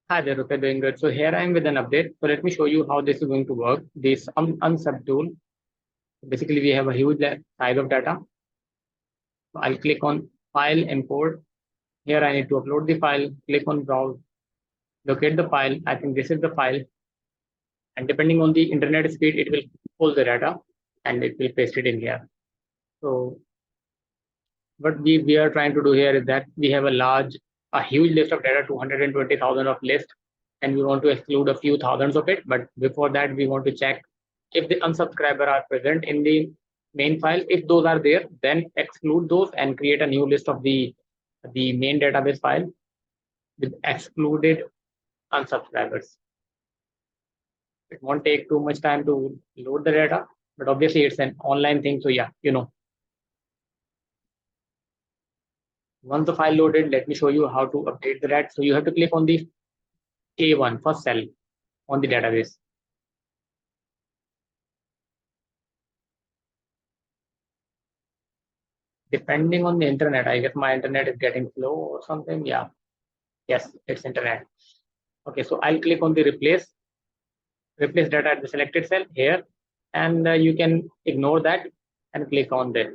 Hi there, okay, doing good. So here I am with an update. So let me show you how this is going to work. This unsub tool. Basically, we have a huge size of data. So I'll click on File, Import. Here I need to upload the file. Click on Browse. Locate the file. I think this is the file. And depending on the internet speed, it will pull the data and it will paste it in here. So what we are trying to do here is that we have a huge list of data, 220,000 of list, and we want to exclude a few thousands of it. But before that, we want to check if the unsubscriber are present in the main file. If those are there, then exclude those and create a new list of the main database file with excluded unsubscribers. It won't take too much time to load the data, but obviously it's an online thing. So yeah, once the file loaded, let me show you how to update the data. So you have to click on the A1 first cell on the database. Depending on the internet, I guess my internet is getting slow or something. Yeah, yes, it's internet. Okay, so I'll click on the replace data at the selected cell here, and you can ignore that and click on this.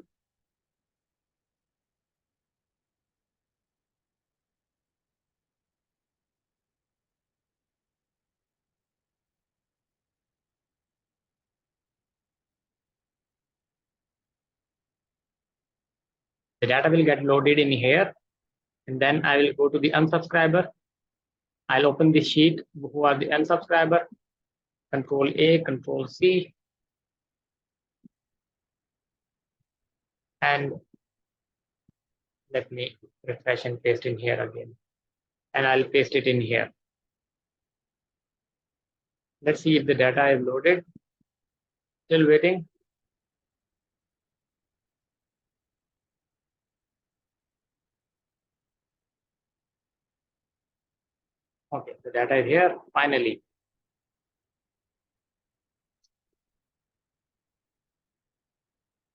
The data will get loaded in here, and then I will go to the unsubscriber. I'll open the sheet who are the unsubscriber. Control A, Control C, and let me refresh and paste in here again. And I'll paste it in here. Let's see if the data is loaded. Still waiting. Okay, the data is here finally.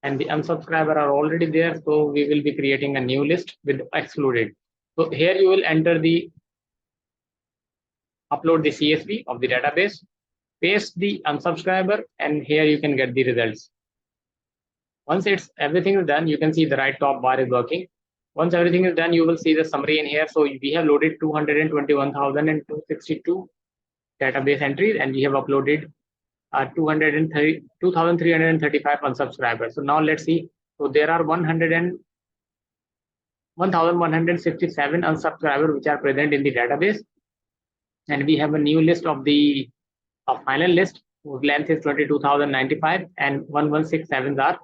And the unsubscriber are already there. So we will be creating a new list with excluded. So here you will enter upload the CSV of the database, paste the unsubscriber, and here you can get the results. Once everything is done, you can see the right top bar is working. Once everything is done, you will see the summary in here. So we have loaded 221,262 database entries, and we have uploaded 2,335 unsubscribers. So now let's see. So there are 1,167 unsubscribers which are present in the database, and we have a new list of the final list whose length is 22,095, and 1,167 are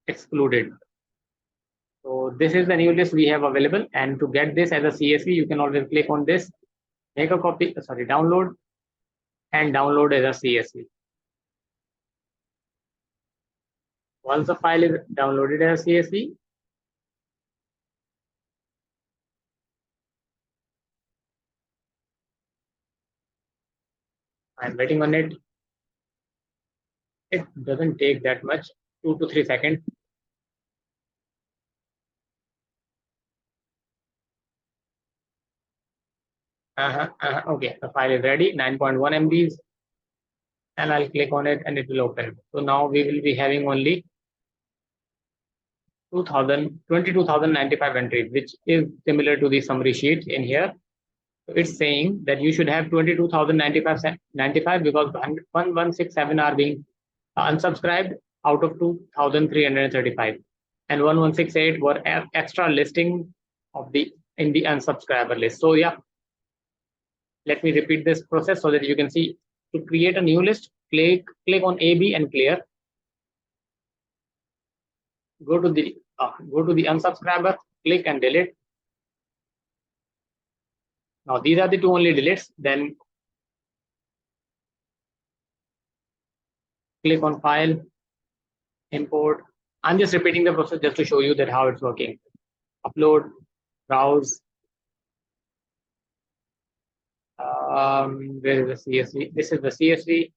excluded. So this is the new list we have available, and to get this as a CSV, you can always click on this, make a copy, download, and download as a CSV. Once the file is downloaded as a CSV, I'm waiting on it. It doesn't take that much, 2 to 3 seconds. Okay, the file is ready, 9.1 MBs, and I'll click on it and it will open. So now we will be having only 22,095 entries, which is similar to the summary sheet in here. So it's saying that you should have 22,095 because 1,167 are being unsubscribed out of 2,335, and 1,168 were extra listing of the in the unsubscriber list. So yeah, let me repeat this process so that you can see. To create a new list, click on AB and clear. Go to the unsubscriber, click and delete. Now these are the two only deletes. Then click on file, import. I'm just repeating the process just to show you that how it's working. Upload, browse. Where is the CSV? This is the CSV.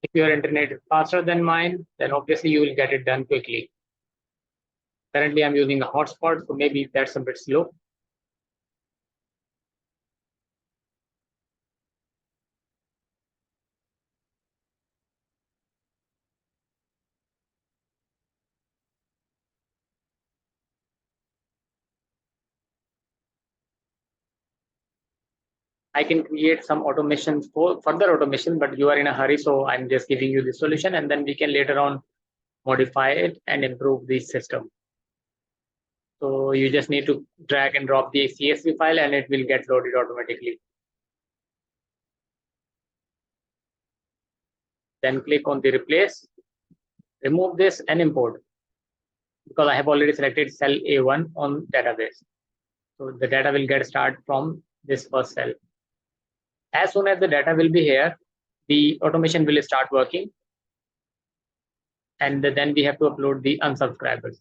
If your internet is faster than mine, then obviously you will get it done quickly. Currently, I'm using a hotspot, so maybe that's a bit slow. I can create some automations for further automation, but you are in a hurry, so I'm just giving you the solution, and then we can later on modify it and improve the system. So you just need to drag and drop the CSV file, and it will get loaded automatically. Then click on the replace, remove this and import, because I have already selected cell A1 on database. So the data will get started from this first cell. As soon as the data will be here, the automation will start working, and then we have to upload the unsubscribers.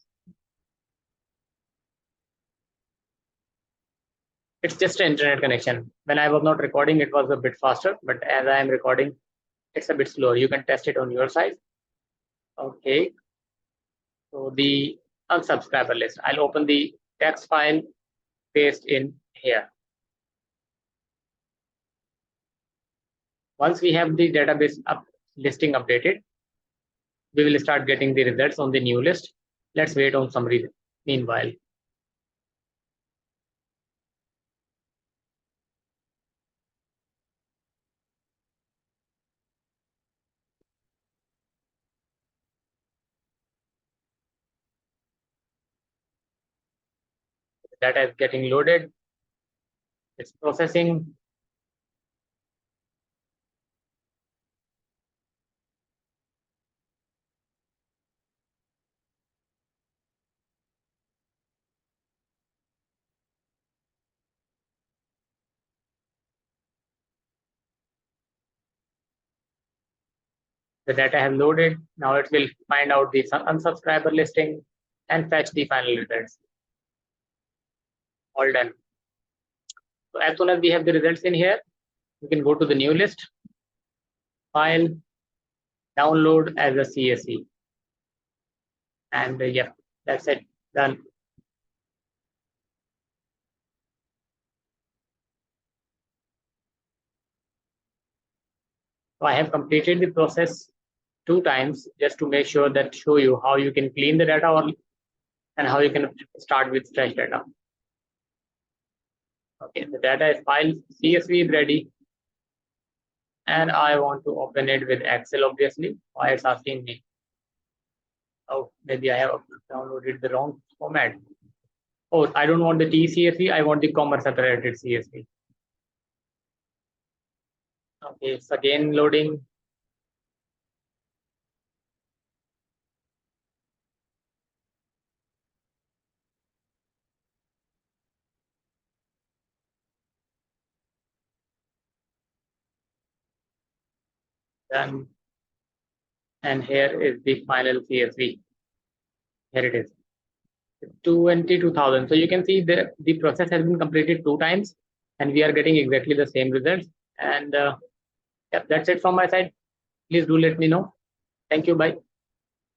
It's just an internet connection. When I was not recording, it was a bit faster, but as I am recording, it's a bit slower. You can test it on your side. Okay. So the unsubscriber list, I'll open the text file, paste in here. Once we have the database listing updated, we will start getting the results on the new list. Let's wait on summary meanwhile. Data is getting loaded. It's processing. The data has loaded. Now it will find out the unsubscriber listing and fetch the final results. All done. So as soon as we have the results in here, we can go to the new list, file, download as a CSV. And yeah, that's it, done. So I have completed the process 2 times just to make sure that show you how you can clean the data and how you can start with fresh data. Okay, the data is file CSV is ready. And I want to open it with Excel, obviously. Why it's asking me? Oh, maybe I have downloaded the wrong format. Oh, I don't want the TCSV, I want the comma separated CSV. Okay, it's again loading. Done. And here is the final CSV. Here it is. 22,000. So you can see the process has been completed 2 times and we are getting exactly the same results. And yeah, that's it from my side. Please do let me know. Thank you. Bye.